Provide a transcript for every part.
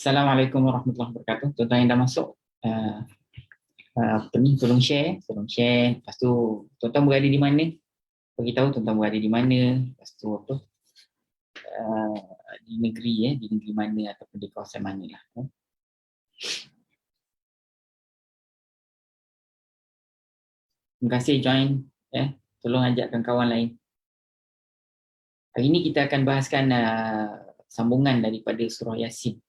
Assalamualaikum warahmatullahi wabarakatuh. Tuan-tuan yang dah masuk, tolong share, Lepas tu tuan-tuan berada di mana? Beritahu tuan-tuan berada di mana. Lepas tu apa? Di negeri mana ataupun di kawasan mana lah. Terima kasih join. Tolong ajakkan kawan lain. Hari ini kita akan bahaskan sambungan daripada surah Yasin.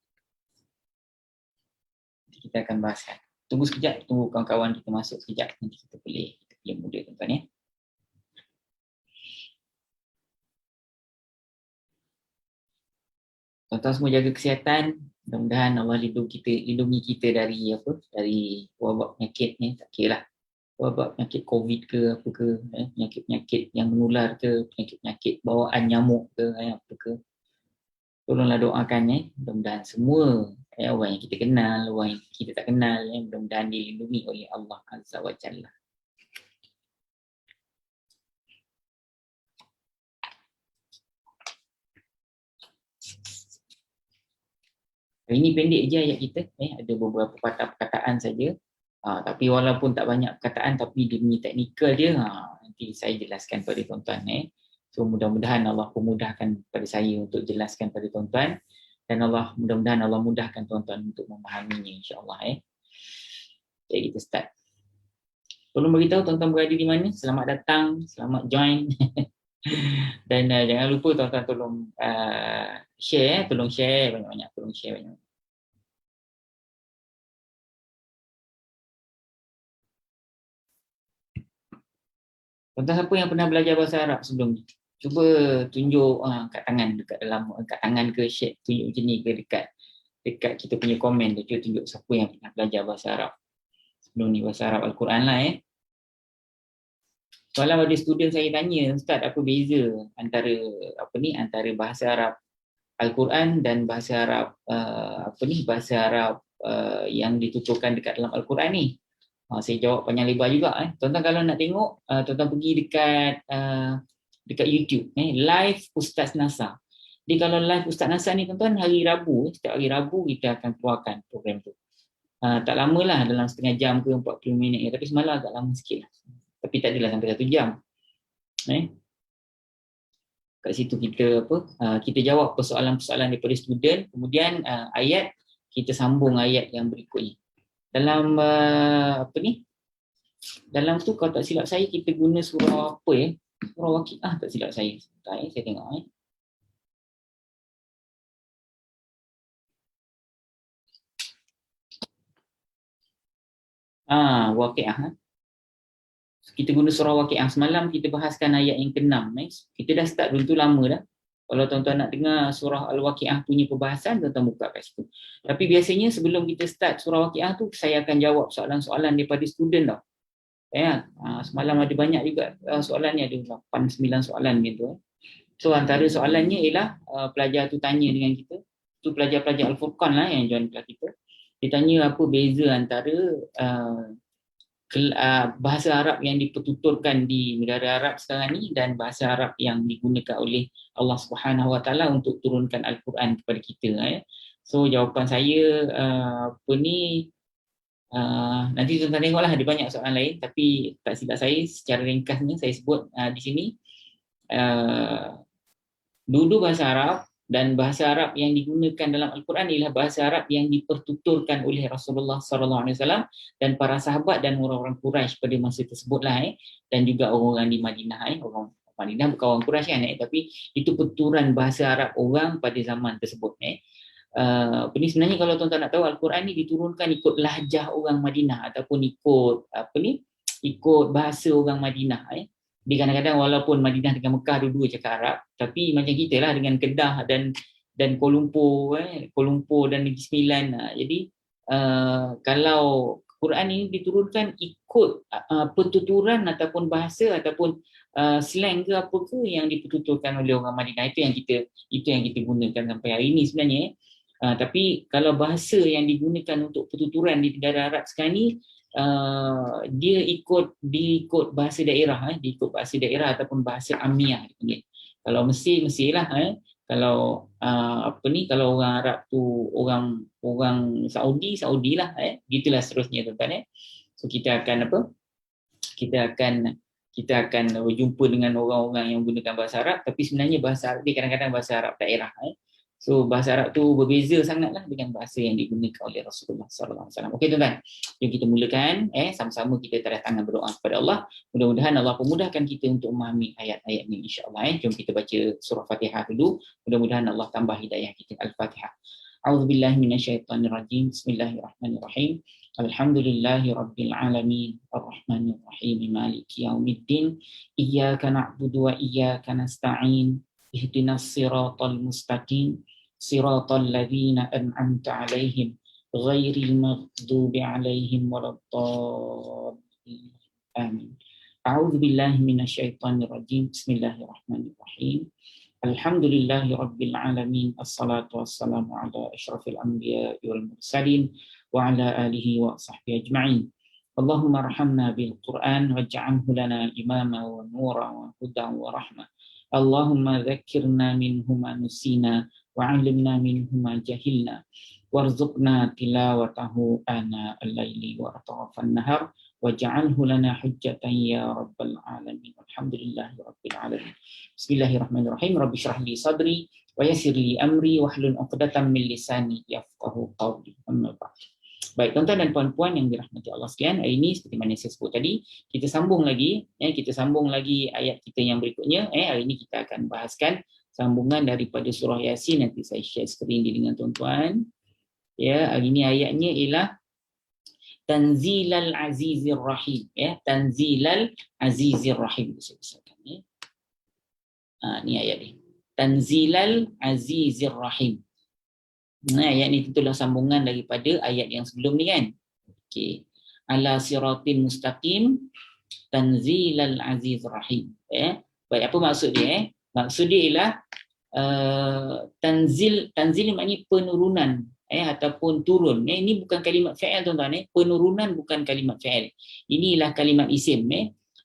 Kita akan bahaskan. Tunggu sekejap, tunggu kawan-kawan kita masuk sekejap. Nanti kita pilih mudah tuan-tuan ya. Tuan-tuan semua jaga kesihatan. Mudah-mudahan Allah lindungi kita dari wabak penyakit ni. Tak kira lah wabak penyakit COVID ke apa ke, penyakit-penyakit yang menular ke, penyakit-penyakit bawaan nyamuk ke, apa ke. Tolonglah doakan mudah-mudahan semua orang yang kita kenal, orang yang kita tak kenal, mudah-mudahan dilindungi oleh Allah Azza wa Jalla. Hari ini pendek je ayat kita, ada beberapa patah perkataan saja. Tapi walaupun tak banyak perkataan, tapi dia punya teknikal dia, nanti saya jelaskan pada tuan-tuan. So mudah-mudahan Allah pemudahkan pada saya untuk jelaskan pada tuan-tuan, dan mudah-mudahan Allah mudahkan tuan-tuan untuk memahaminya insya-Allah. Jadi kita start. Tolong beritahu tuan-tuan berada di mana, selamat datang, selamat join. Dan jangan lupa tuan-tuan tolong share, banyak-banyak, tolong share banyak. Tuan-tuan siapa yang pernah belajar bahasa Arab sebelum ni? Cuba tunjuk kat tangan, dekat tangan ke share, tunjuk macam ni ke dekat kita punya komen tu, cuba tunjuk siapa yang pernah belajar bahasa Arab sebelum ni, bahasa Arab Al-Quran lah. Soalan ada student saya tanya, Ustaz, apa beza antara bahasa Arab Al-Quran dan bahasa Arab bahasa Arab yang dituturkan dekat dalam Al-Quran ni? Saya jawab panjang lebar juga. Tuan-tuan kalau nak tengok, tuan-tuan pergi dekat YouTube, live Ustaz Nasar. Jadi kalau live Ustaz Nasar ni tuan-tuan, hari Rabu, setiap hari Rabu kita akan keluarkan program tu. Tak lama lah, dalam setengah jam ke 40 minit, tapi semalam agak lama sikit lah. Tapi tak adalah sampai 1 jam. Kat situ kita jawab persoalan-persoalan daripada student, kemudian ayat, kita sambung ayat yang berikutnya. Dalam dalam tu kalau tak silap saya, kita guna surah apa surah Waqiah tak silap saya. Sebentar saya tengok Waqiah. Kita guna surah Waqiah. Semalam kita bahaskan ayat yang ke-6. Kita dah start dulu tu lama dah. Kalau tuan-tuan nak dengar surah Al-Waqiah punya perbahasan, tuan-tuan buka kat situ. Tapi biasanya sebelum kita start surah Waqiah tu, saya akan jawab soalan-soalan daripada student tau. Semalam ada banyak juga soalannya, ada 8-9 soalan gitu. So antara soalannya ialah pelajar tu tanya dengan kita, tu pelajar-pelajar Al-Furqan lah yang join kelas kita. Dia tanya apa beza antara bahasa Arab yang dipertuturkan di negara Arab sekarang ni dan bahasa Arab yang digunakan oleh Allah Subhanahu Wa Taala untuk turunkan Al-Quran kepada kita. So jawapan saya nanti tuan-tuan tengoklah, ada banyak soalan lain, tapi tak silap saya secara ringkasnya saya sebut di sini dua bahasa Arab, dan bahasa Arab yang digunakan dalam Al-Quran ialah bahasa Arab yang dipertuturkan oleh Rasulullah SAW dan para sahabat dan orang-orang Quraisy pada masa tersebutlah, dan juga orang-orang di Madinah. Orang Madinah bukan orang Quraisy tapi itu petuturan bahasa Arab orang pada zaman tersebut. Ini sebenarnya kalau tuan-tuan nak tahu, Al-Quran ni diturunkan ikut lahjah orang Madinah ataupun ikut bahasa orang Madinah. Di kadang-kadang walaupun Madinah dengan Mekah dua-dua cakap Arab, tapi macam kita lah dengan Kedah dan Kuala Lumpur dan Negeri Sembilan. Jadi kalau Quran ini diturunkan ikut pertuturan ataupun bahasa ataupun slang ke apa ke yang dipertuturkan oleh orang Madinah, itu yang kita gunakan sampai hari ini sebenarnya. Tapi kalau bahasa yang digunakan untuk pertuturan di negara Arab sekarang ni, dia ikut bahasa daerah, ataupun bahasa Amiyah. Kalau Mesir lah, Kalau kalau orang Arab tu orang orang Saudi lah, gitulah seterusnya tuan-tuan. So kita akan kita akan berjumpa dengan orang-orang yang menggunakan bahasa Arab, tapi sebenarnya bahasa Arab dia kadang-kadang bahasa Arab daerah. So bahasa Arab tu berbeza sangatlah dengan bahasa yang digunakan oleh Rasulullah SAW. Okey tuan-tuan, jom kita mulakan. Sama-sama kita tadah tangan berdoa kepada Allah. Mudah-mudahan Allah pemudahkan kita untuk memahami ayat-ayat ini insya-Allah. Jom kita baca surah Fatihah dulu. Mudah-mudahan Allah tambah hidayah kita. Al-Fatihah. A'udzubillahi minasyaitonirrajim. Bismillahirrahmanirrahim. Alhamdulillahi rabbil alamin. Arrahmanir rahim. Maliki yaumiddin. Iyyaka na'budu wa iyyaka nasta'in. Ihdinas siratal mustaqim. Siratal ladzina an'amta 'alaihim ghairil maghdubi 'alaihim waladdallin. Amin. A'udzubillahi minasyaitonir rajim. Bismillahirrahmanirrahim. Alhamdulillahi rabbil alamin. Assalatu wassalamu ala asyrafil anbiya'i wal mursalin wa ala alihi wa sahbihi ajma'in. Allahumma arhamna bil Qur'an waj'alhu lana imama wa nura wa hudan wa rahmah. Allahumma dhakkirna minhu ma nusina wa 'allimna minhu ma jahilna warzuqna tilawatahu ana al-laili wa atrafan nahar waj'alhu lana hujjatan ya rabbal alamin. Alhamdulillahi rabbil alamin. Bismillahirrahmanirrahim. Rabbi shrah li sadri wa yassir li amri wahlul 'uqdatam min lisani yafqahu qawli. Amma ba'd. Baik tuan-tuan dan puan-puan yang dirahmati Allah sekalian, hari ini seperti mana saya sebut tadi, kita sambung lagi ayat kita yang berikutnya. Hari ini kita akan bahaskan sambungan daripada surah Yasin. Nanti saya share skrin dengan tuan-tuan. Hari ini ayatnya ialah Tanzilal Azizir Rahim. Tanzilal Azizir Rahim. Ni ayat ni. Tanzilal Azizir Rahim. Ayat ni tentulah sambungan daripada ayat yang sebelum ni kan. Okey. Ala siratin mustaqim tanzilal aziz rahim. Baik, apa maksud dia? Maksud dia ialah tanzil maknanya penurunan ataupun turun. Ini bukan kalimat fa'il tuan-tuan. Penurunan bukan kalimat fa'il. Inilah kalimat isim.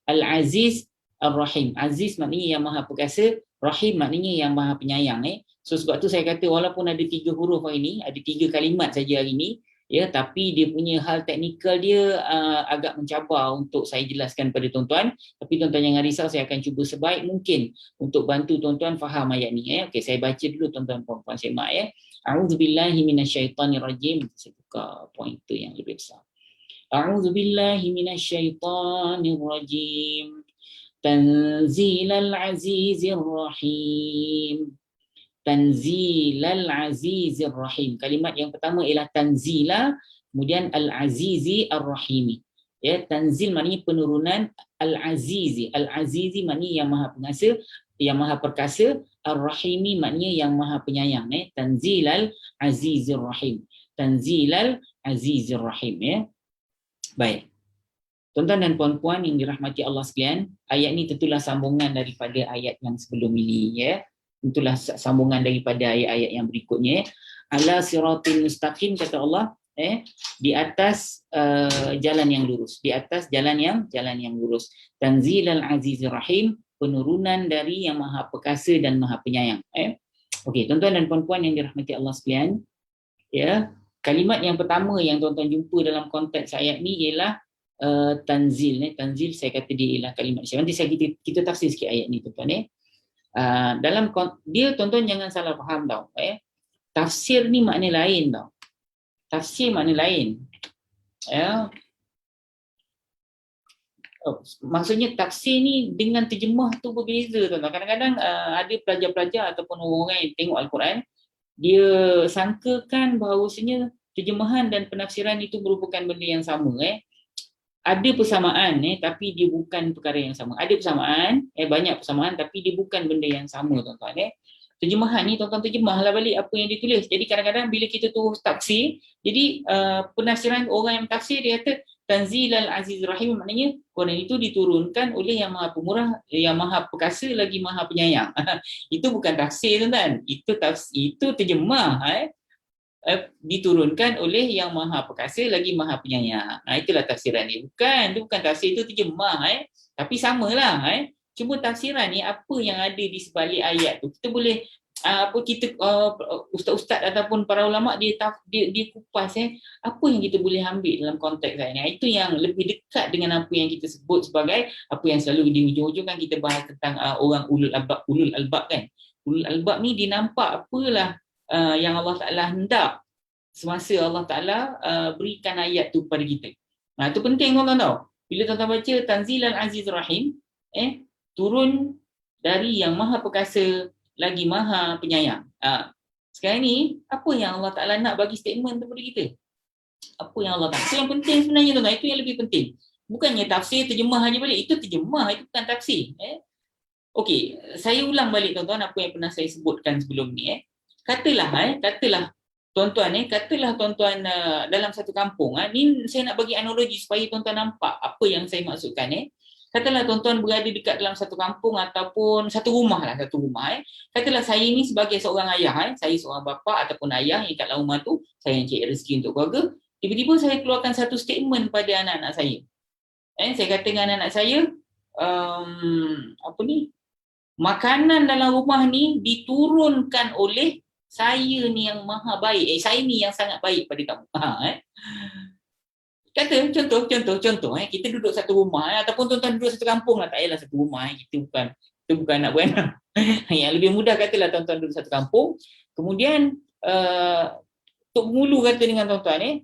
Al-Aziz Ar-Rahim. Aziz maknanya yang maha perkasa, Rahim maknanya yang maha penyayang. So sebab tu saya kata walaupun ada 3 huruf hari ini, ada 3 kalimat saja hari ini, tapi dia punya hal teknikal dia agak mencabar untuk saya jelaskan pada tuan-tuan. Tapi tuan-tuan jangan risau, saya akan cuba sebaik mungkin untuk bantu tuan-tuan faham ayat ni. Okey, saya baca dulu tuan-tuan puan-puan semak A'udzubillahi minasyaitonirrajim. Saya buka pointer yang lebih besar. A'udzubillahi minasyaitonirrajim. Tanzilal azizir rahim. Tanzilal Azizir Rahim. Kalimat yang pertama ialah tanzila, kemudian al-azizi ar-rahimi. Tanzil maknanya penurunan, al-azizi. Al-azizi maknanya yang maha pengasih, yang maha perkasa, ar-rahimi maknanya yang maha penyayang. Tanzilal Azizir Rahim. Tanzilal Azizir Rahim. Baik. Tuan-tuan dan puan-puan yang dirahmati Allah sekalian, ayat ini tentulah sambungan daripada ayat yang sebelum ini. Itulah sambungan daripada ayat-ayat yang berikutnya. Ala siratil mustaqim, kata Allah, di atas jalan yang lurus, di atas jalan yang lurus. Tanzilal azizir rahim, penurunan dari yang maha perkasa dan maha penyayang. Okey, tuan-tuan dan puan-puan yang dirahmati Allah sekalian, kalimat yang pertama yang tuan-tuan jumpa dalam konteks ayat ni ialah tanzil. Tanzil saya kata dia ialah kalimat. Nanti kita tafsir sikit ayat ni tuan-tuan. Dalam dia tuan-tuan jangan salah faham tau. Tafsir ni makna lain tau. Tafsir makna lain. Maksudnya tafsir ni dengan terjemah tu berbeza tuan-tuan. Kadang-kadang ada pelajar-pelajar ataupun orang yang tengok Al-Quran, dia sangkakan bahawasanya terjemahan dan penafsiran itu merupakan benda yang sama. Ada persamaan tapi dia bukan perkara yang sama. Ada persamaan, banyak persamaan tapi dia bukan benda yang sama tuan-tuan. Terjemahan ni tuan-tuan terjemahlah balik apa yang ditulis. Jadi kadang-kadang bila kita tu tafsir, jadi penafsiran orang yang tafsir dia kata Tanzilal Aziz Rahim, maknanya Quran itu diturunkan oleh yang maha pemurah, yang maha perkasa lagi maha penyayang. Itu bukan tafsir tuan-tuan. Itu terjemah. Diturunkan oleh yang maha perkasa lagi maha penyayang. Itulah tafsiran ni. Itu bukan tafsir, itu terjemah. Tapi samalah. Cuma tafsiran ni apa yang ada di sebalik ayat tu. Kita boleh apa kita ustaz-ustaz ataupun para ulama dia kupas apa yang kita boleh ambil dalam konteks ini. Itu yang lebih dekat dengan apa yang kita sebut sebagai apa yang selalu di hujung-hujung kan kita bahas tentang orang ulul albab kan. Ulul albab ni dia nampak apalah yang Allah Taala hendak semasa Allah Taala berikan ayat tu kepada kita. Nah, itu penting tuan-tuan tahu. Bila tuan-tuan baca Tanzilal Aziz Rahim, turun dari yang Maha Perkasa lagi Maha Penyayang. Sekarang ni, apa yang Allah Ta'ala nak bagi statement kepada kita? Apa yang Allah Ta'ala? Itu yang penting sebenarnya tuan-tuan. Itu yang lebih penting. Bukannya tafsir, terjemah aja balik. Itu terjemah, itu bukan tafsir. Okey, saya ulang balik tuan-tuan apa yang pernah saya sebutkan sebelum ni. Katalah tuan-tuan dalam satu kampung. Ni saya nak bagi analogi supaya tuan-tuan nampak apa yang saya maksudkan. Katalah tuan-tuan berada dekat dalam satu kampung ataupun satu rumah. Katalah saya ni sebagai seorang ayah, saya seorang bapa ataupun ayah yang kat dalam rumah tu, saya yang cari rezeki untuk keluarga. Tiba-tiba saya keluarkan satu statement pada anak-anak saya. Saya kata dengan anak-anak saya, makanan dalam rumah ni diturunkan oleh saya ni yang maha baik. Saya ni yang sangat baik pada kamu. Kata contoh kita duduk satu rumah ataupun tuan-tuan duduk satu kampung lah, tak payahlah satu rumah, kita bukan anak beranak. Yang lebih mudah katalah tuan-tuan duduk satu kampung, kemudian Tok Mulu kata dengan tuan-tuan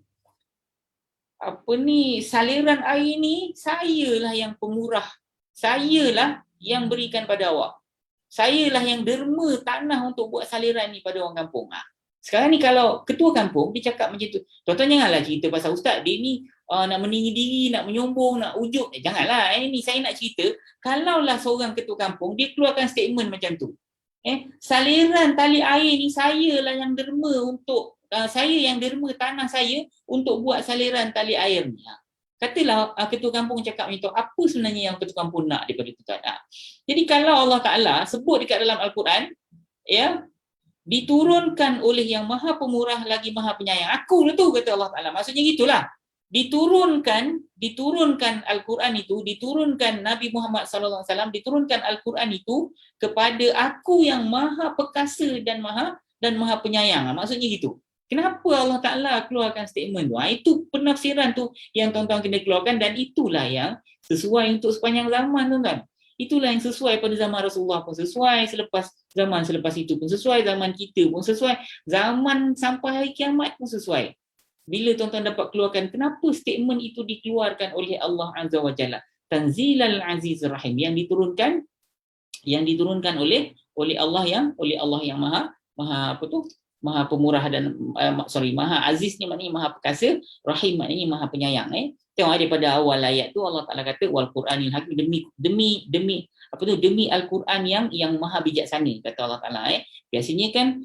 saliran air ni sayalah yang pemurah, sayalah yang berikan pada awak, sayalah yang derma tanah untuk buat saliran ni pada orang kampung. Sekarang ni kalau ketua kampung dia cakap macam tu, tuan-tuan janganlah cerita pasal ustaz dia ni nak meninggi diri, nak menyombong, nak ujuk. Janganlah. Ini saya nak cerita, kalaulah seorang ketua kampung dia keluarkan statement macam tu. Saliran tali air ni sayalah yang derma untuk saya yang derma tanah saya untuk buat saliran tali air ni. Katalah ketua kampung cakap macam tu, apa sebenarnya yang ketua kampung nak daripada tuan? Jadi kalau Allah Taala sebut dekat dalam Al-Quran, diturunkan oleh yang maha pemurah lagi maha penyayang. Aku lah tu, kata Allah Ta'ala. Maksudnya gitulah. Diturunkan Al-Quran itu, diturunkan Nabi Muhammad SAW, diturunkan Al-Quran itu kepada aku yang maha perkasa dan maha penyayang. Maksudnya gitu. Kenapa Allah Ta'ala keluarkan statement tu? Itu penafsiran tu yang tuan-tuan kena keluarkan, dan itulah yang sesuai untuk sepanjang zaman, tuan-tuan. Itulah yang sesuai pada zaman Rasulullah pun sesuai, zaman selepas itu pun sesuai, zaman kita pun sesuai, zaman sampai hari kiamat pun sesuai. Bila tuan-tuan dapat keluarkan, kenapa statement itu dikeluarkan oleh Allah Azza wa Jalla? Tanzilal Aziz Rahim, yang diturunkan oleh Allah yang maha pemurah dan maha aziz ni maknanya maha perkasa, rahim maknanya maha penyayang. Tengok daripada awal ayat tu Allah Taala kata wal Quranil Hakim, demi Al-Quran yang maha bijaksana, kata Allah Taala. Biasanya kan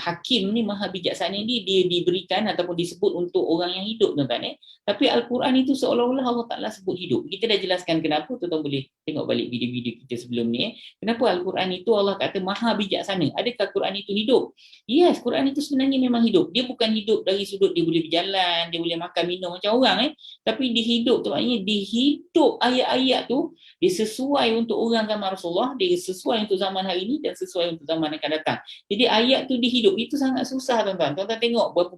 hakim ni maha bijaksana ni dia diberikan ataupun disebut untuk orang yang hidup, tuan-tuan. Tapi Al-Quran itu seolah-olah Allah Ta'ala sebut hidup. Kita dah jelaskan kenapa, tuan-tuan boleh tengok balik video-video kita sebelum ni. Kenapa Al-Quran itu Allah kata maha bijaksana? Adakah Quran itu hidup? Yes, Quran itu sebenarnya memang hidup. Dia bukan hidup dari sudut dia boleh berjalan, dia boleh makan minum macam orang. Tapi dia hidup tu maknanya dia hidup ayat-ayat tu, dia sesuai untuk orang zaman Rasulullah, dia sesuai untuk zaman hari ini dan sesuai untuk zaman akan datang. Jadi ayat tu dihidup. Itu sangat susah, tuan-tuan. Tuan-tuan tengok berapa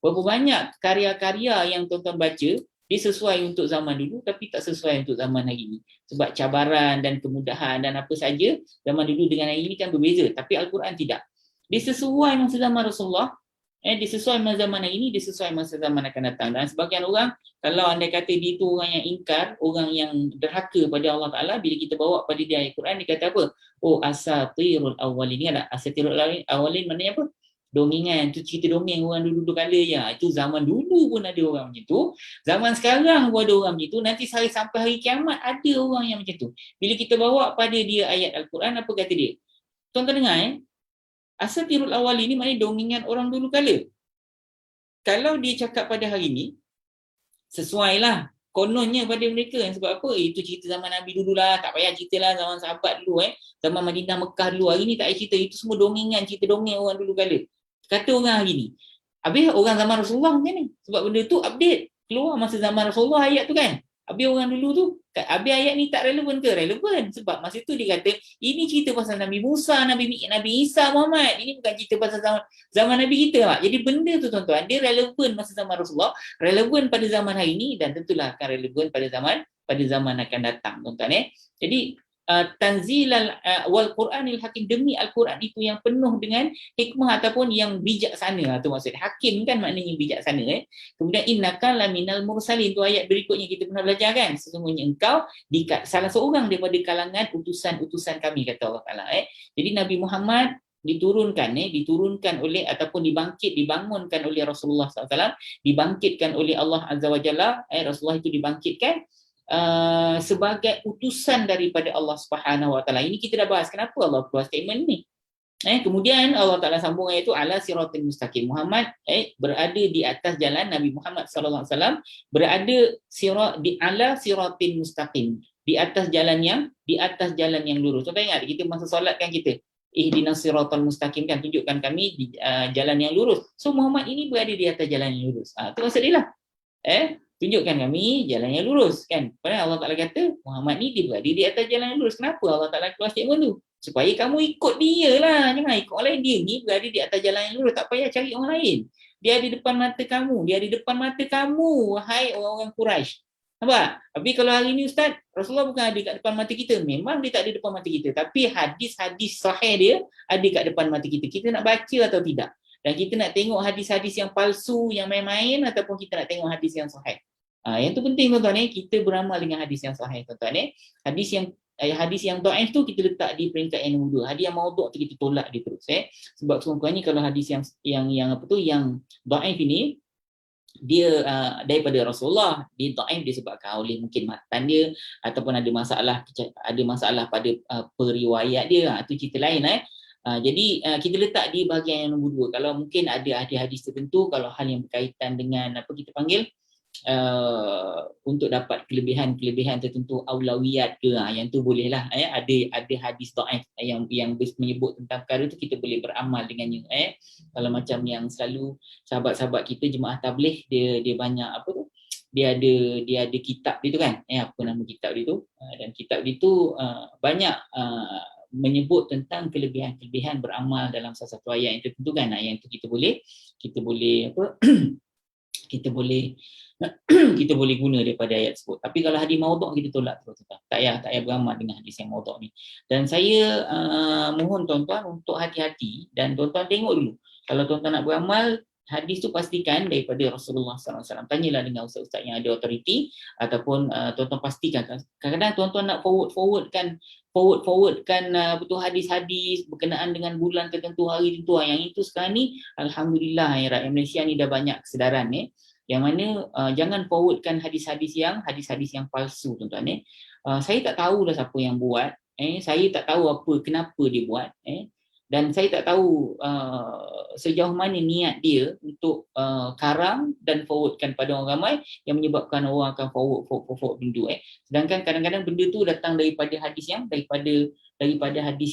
banyak karya-karya yang tuan-tuan baca, dia sesuai untuk zaman dulu tapi tak sesuai untuk zaman hari ini. Sebab cabaran dan kemudahan dan apa saja, zaman dulu dengan hari ini kan berbeza. Tapi Al-Quran tidak. Dia sesuai masa zaman Rasulullah, dia sesuai masa zaman hari ini, dia sesuai masa zaman akan datang. Dan sebagian orang, kalau anda kata dia itu orang yang ingkar, orang yang derhaka pada Allah Ta'ala, bila kita bawa pada dia ayat Quran, dia kata apa? Oh, asatirul awwalin. Ni ada asatirul awwalin maknanya apa? Dongengan, tu cerita dongeng orang dulu kala ya. Itu zaman dulu pun ada orang macam tu. Zaman sekarang pun ada orang macam tu. Nanti sampai hari kiamat ada orang yang macam tu. Bila kita bawa pada dia ayat Al-Quran, apa kata dia? Tuan-tuan dengar asatirul awwalin ni maknanya dongengan orang dulu kala. Kalau dia cakap pada hari ni, sesuailah kononnya pada mereka. Sebab apa? Itu cerita zaman Nabi dulu lah. Tak payah cerita lah zaman sahabat dulu. Zaman Madinah, Mekah dulu. Hari ni tak payah cerita. Itu semua dongengan, cerita dongeng orang dulu kala. Kata orang hari ni. Habis orang zaman Rasulullah macam ni. Sebab benda tu update. Keluar masa zaman Rasulullah ayat tu kan. Habis orang dulu tu, habis ayat ni tak relevan ke? Relevan. Sebab masa tu dia kata, ini cerita pasal Nabi Musa, Nabi Isa, Muhammad. Ini bukan cerita pasal zaman Nabi kita. Mak. Jadi benda tu tuan-tuan, dia relevan masa zaman Rasulullah, relevan pada zaman hari ini, dan tentulah akan relevan pada zaman akan datang, tuan-tuan. Jadi, tanzilal wal Quranil Hakim, demi Al-Quran itu yang penuh dengan hikmah ataupun yang bijaksana. Itu maksud hakim kan maknanya bijaksana. Kemudian innaka laminal mursalin, tu ayat berikutnya kita pernah belajar kan, sesungguhnya engkau salah seorang daripada kalangan utusan-utusan kami, kata Allah Taala. Jadi Nabi Muhammad diturunkan oleh ataupun dibangunkan oleh Rasulullah SAW, dibangkitkan oleh Allah Azza wa Jalla. Rasulullah itu dibangkitkan sebagai utusan daripada Allah Subhanahu Wa Taala. Ini kita dah bahas kenapa Allah keluar statement ni. Kemudian Allah Taala sambung ayat itu, ala siratal mustaqim. Muhammad berada di atas jalan, Nabi Muhammad sallallahu alaihi wasallam berada di ala siratil mustaqim, di atas jalan yang lurus. Contoh ingat kita masa solat kan, kita ihdinas siratal mustaqim kan, tunjukkan kami di jalan yang lurus. So Muhammad ini berada di atas jalan yang lurus. Itu maksud dia lah. Tunjukkan kami jalan yang lurus kan. Padahal Allah Taala kata Muhammad ni dia berada di atas jalan yang lurus. Kenapa Allah Taala keluar statement tu? Supaya kamu ikut dia lah, jangan ikut orang lain. Dia ni berada di atas jalan yang lurus, tak payah cari orang lain. Dia di depan mata kamu, wahai orang-orang Quraisy. Nampak? Tapi kalau hari ni Ustaz, Rasulullah bukan ada kat depan mata kita. Memang dia tak ada depan mata kita, tapi hadis-hadis sahih dia ada kat depan mata kita. Kita nak baca atau tidak? Dan kita nak tengok hadis-hadis yang palsu, yang main-main, ataupun kita nak tengok hadis yang sahih. Yang tu penting tuan-tuan, kita beramal dengan hadis yang sahih tuan-tuan. Hadis yang dhaif tu kita letak di peringkat yang nombor 2. Hadis yang maudhu' tu kita tolak dia terus. Sebab sekurang-kurangnya kalau hadis yang dhaif ini dia daripada Rasulullah, dia dhaif disebabkan oleh mungkin matan dia ataupun ada masalah pada periwayat dia. Itu cerita lain. Jadi kita letak di bahagian yang nombor 2. Kalau mungkin ada hadis tertentu, kalau hal yang berkaitan dengan apa kita panggil untuk dapat kelebihan tertentu, aulawiyat ke, yang tu boleh lah. Ada hadis dhaif yang menyebut tentang perkara tu, kita boleh beramal dengannya. Kalau macam yang selalu sahabat-sahabat kita jemaah tabligh, dia banyak apa tu, dia ada kitab dia tu kan, apa nama kitab dia tu, dan kitab dia tu banyak menyebut tentang kelebihan-kelebihan beramal dalam salah satu ayat yang tertentu kan. Yang tu kita boleh apa kita boleh guna daripada ayat tersebut. Tapi kalau hadis maudhu' kita tolak terus. Tak payah beramal dengan hadis yang maudhu' ni. Dan saya mohon tuan-tuan untuk hati-hati, dan tuan-tuan tengok dulu. Kalau tuan-tuan nak beramal, hadis tu pastikan daripada Rasulullah SAW. Tanyalah dengan ustaz-ustaz yang ada autoriti, ataupun tuan-tuan pastikan. Kadang-kadang tuan-tuan nak forwardkan betul hadis-hadis berkenaan dengan bulan tertentu, hari tertentu. Yang itu sekarang ni alhamdulillah rakyat Malaysia ni dah banyak kesedaran yang mana jangan forwardkan hadis-hadis yang palsu tuan-tuan. Saya tak tahulah siapa yang buat, saya tak tahu kenapa dia buat, dan saya tak tahu sejauh mana niat dia untuk karang dan forwardkan pada orang ramai, yang menyebabkan orang akan forward benda. Sedangkan kadang-kadang benda tu datang daripada hadis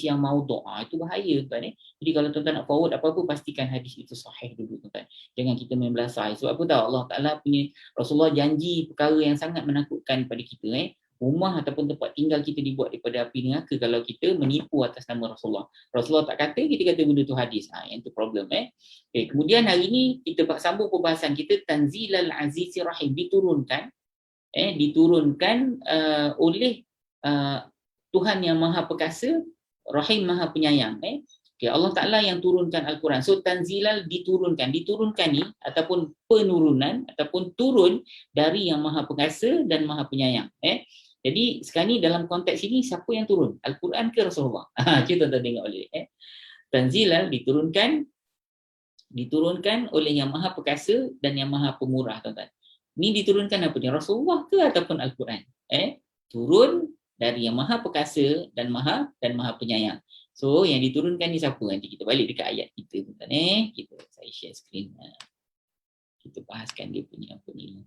yang maudhu'. Itu bahaya tuan. Jadi kalau tuan-tuan nak forward apa-apa, pastikan hadis itu sahih dulu tuan. Jangan kita main belasai. Sebab apa tahu, Allah Taala punya, Rasulullah janji perkara yang sangat menakutkan pada kita. Rumah ataupun tempat tinggal kita dibuat daripada api neraka kalau kita menipu atas nama Rasulullah. Rasulullah tak kata, kita kata benda tu hadis. Yang tu problem. Kemudian hari ini kita sambung perbahasan kita, Tanzilal Azizir Rahim, diturunkan oleh Tuhan yang Maha Perkasa, Rahim Maha Penyayang. Allah Ta'ala yang turunkan Al-Quran. So tanzilal diturunkan ni ataupun penurunan ataupun turun dari yang Maha Perkasa dan Maha Penyayang. Jadi sekarang ni dalam konteks ini siapa yang turun? Al-Quran ke Rasulullah? Kita tengok oleh tanzilal diturunkan oleh yang Maha Perkasa dan yang Maha Pemurah, tuan-tuan. Ni diturunkan apa ni? Rasulullah ke ataupun Al-Quran? Turun dari yang Maha Perkasa dan Maha Penyayang. So yang diturunkan ni siapa? Nanti kita balik dekat ayat kita, tuan-tuan. Saya share screen. Kita bahaskan dia punya apa ni.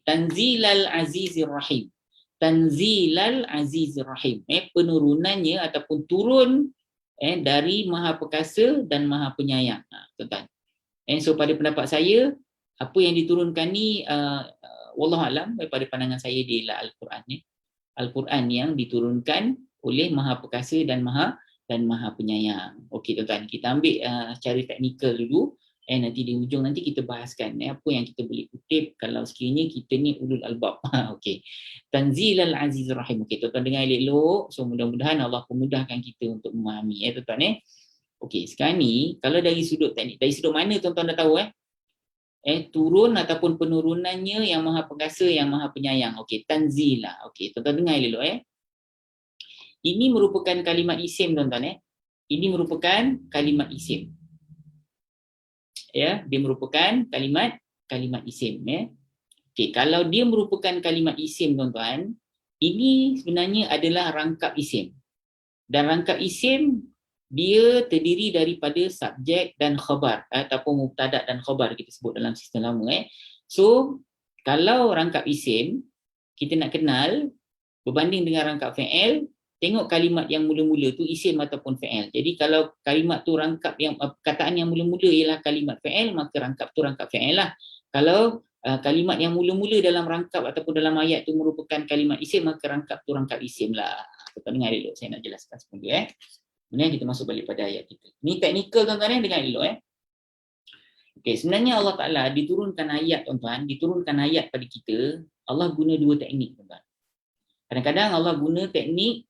Tanzilal Azizir Rahim. Tanzilal Azizir Rahim. Penurunannya ataupun turun dari Maha Perkasa dan Maha Penyayang. Tuan-tuan. So pada pendapat saya, apa yang diturunkan ni wallahualam daripada pandangan saya dia ialah Al-Quran ni. Al-Quran yang diturunkan oleh Maha Perkasa dan Maha Penyayang. Okey tuan-tuan, kita ambil secara teknikal dulu. Nanti di hujung nanti kita bahaskan apa yang kita boleh kutip kalau sekiranya kita ni ulul albab. Okey. Tanzilal Azizur Rahim. Okey, tuan-tuan dengar elok-elok. So mudah-mudahan Allah memudahkan kita untuk memahami tuan-tuan Okey, sekarang ni kalau dari sudut teknik, dari sudut mana tuan-tuan dah tahu turun ataupun penurunannya yang Maha Perkasa, yang Maha Penyayang. Okey, tanzila. Okey, tuan-tuan dengar elok Ini merupakan kalimat isim tuan-tuan Ini merupakan kalimat isim. Dia merupakan kalimat isim Okey, kalau dia merupakan kalimat isim tuan-tuan, ini sebenarnya adalah rangkap isim. Dan rangkap isim dia terdiri daripada subjek dan khabar ataupun mubtada dan khabar kita sebut dalam sistem lama So, kalau rangkap isim kita nak kenal berbanding dengan rangkap fi'il, tengok kalimat yang mula-mula tu isim ataupun fi'il. Jadi kalau kalimat tu rangkap yang perkataan yang mula-mula ialah kalimat fi'il, maka rangkap tu rangkap fi'il lah. Kalau kalimat yang mula-mula dalam rangkap ataupun dalam ayat tu merupakan kalimat isim, maka rangkap tu rangkap isim lah. Kita dengar dulu, saya nak jelaskan sebenarnya Kemudian kita masuk balik pada ayat kita. Ni teknikal tuan-tuan dengar dulu Okey, sebenarnya Allah Taala diturunkan ayat tuan-tuan, diturunkan ayat pada kita, Allah guna dua teknik tuan-tuan. Kadang-kadang Allah guna teknik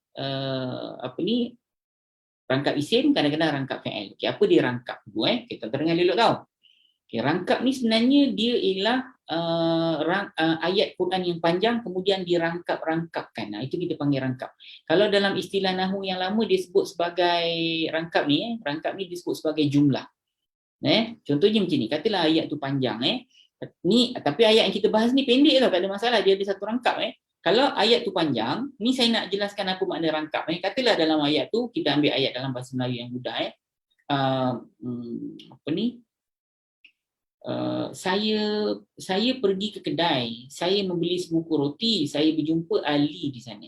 rangkap isim, kadang-kadang rangkap fi'il. Okey, apa dia rangkap tu kita dengar dulu tau. Okey, rangkap ni sebenarnya dia ialah ayat Quran yang panjang kemudian dirangkap-rangkapkan. Itu kita panggil rangkap. Kalau dalam istilah nahwu yang lama dia sebut sebagai rangkap ni disebut sebagai jumlah. Contohnya macam ni, katalah ayat tu panjang ni, tapi ayat yang kita bahas ni pendek tau, tak ada masalah, dia ada satu rangkap Kalau ayat tu panjang, ni saya nak jelaskan apa makna rangkap katalah dalam ayat tu kita ambil ayat dalam bahasa Melayu yang mudah saya pergi ke kedai, saya membeli sebuku roti, saya berjumpa Ali di sana.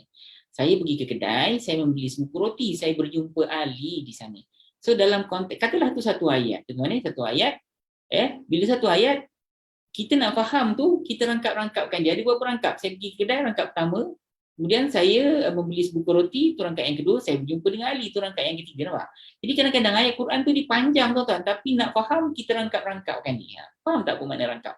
Saya pergi ke kedai, saya membeli sebuku roti, saya berjumpa Ali di sana. So dalam konteks, katalah tu satu ayat, satu ayat. Bila satu ayat, kita nak faham tu, kita rangkap-rangkapkan dia. Ada beberapa rangkap. Saya pergi ke kedai, rangkap pertama. Kemudian saya membeli sebuku roti, tu rangkap yang kedua. Saya berjumpa dengan Ali, tu rangkap yang ketiga. Nampak? Jadi kadang-kadang ayat Quran tu dipanjang tuan-tuan. Tapi nak faham, kita rangkap-rangkapkan dia. Faham tak apa makna rangkap?